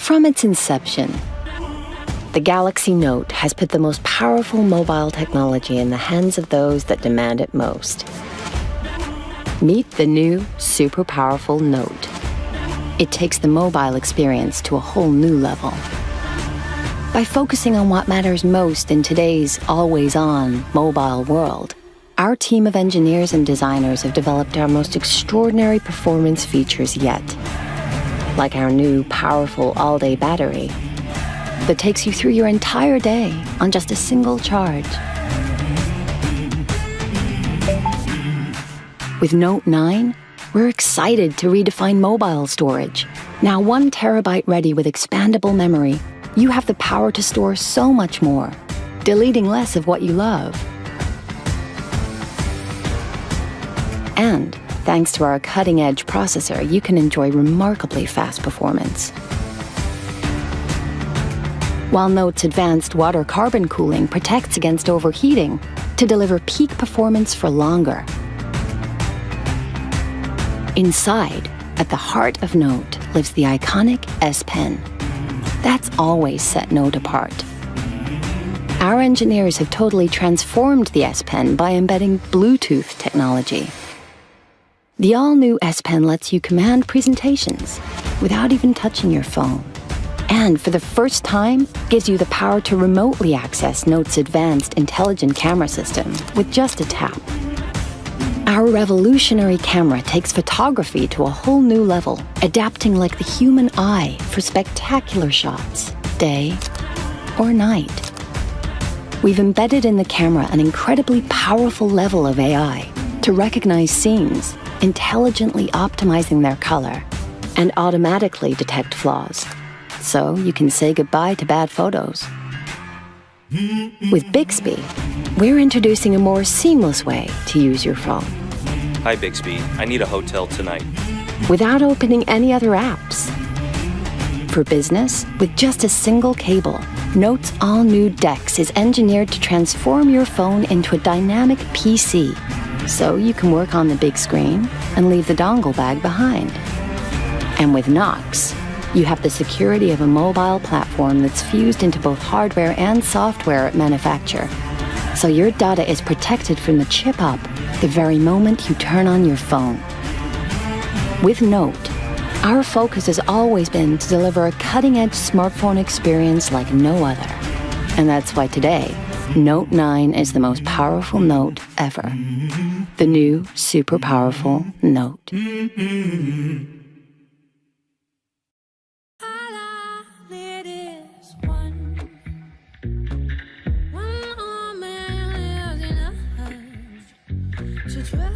From its inception, the Galaxy Note has put the most powerful mobile technology in the hands of those that demand it most. Meet the new, super powerful Note. It takes the mobile experience to a whole new level. By focusing on what matters most in today's always-on mobile world, our team of engineers and designers have developed our most extraordinary performance features yet. Like our new, powerful all-day battery that takes you through your entire day on just a single charge. With Note 9, we're excited to redefine mobile storage. Now 1 terabyte ready with expandable memory, you have the power to store so much more, deleting less of what you love. And thanks to our cutting-edge processor, you can enjoy remarkably fast performance. While Note's advanced water carbon cooling protects against overheating to deliver peak performance for longer. Inside, at the heart of Note, lives the iconic S Pen. That's always set Note apart. Our engineers have totally transformed the S Pen by embedding Bluetooth technology. The all-new S Pen lets you command presentations without even touching your phone. And for the first time, gives you the power to remotely access Note's advanced intelligent camera system with just a tap. Our revolutionary camera takes photography to a whole new level, adapting like the human eye for spectacular shots, day or night. We've embedded in the camera an incredibly powerful level of AI to recognize scenes, intelligently optimizing their color, and automatically detect flaws. So you can say goodbye to bad photos. With Bixby, we're introducing a more seamless way to use your phone. Hi, Bixby. I need a hotel tonight. Without opening any other apps. For business, with just a single cable, Note's all-new DeX is engineered to transform your phone into a dynamic PC, so you can work on the big screen and leave the dongle bag behind. And with Knox, you have the security of a mobile platform that's fused into both hardware and software at manufacture. So your data is protected from the chip up the very moment you turn on your phone. With Note, our focus has always been to deliver a cutting-edge smartphone experience like no other. And that's why today, Note 9 is the most powerful Note ever. The new, super powerful Note. To try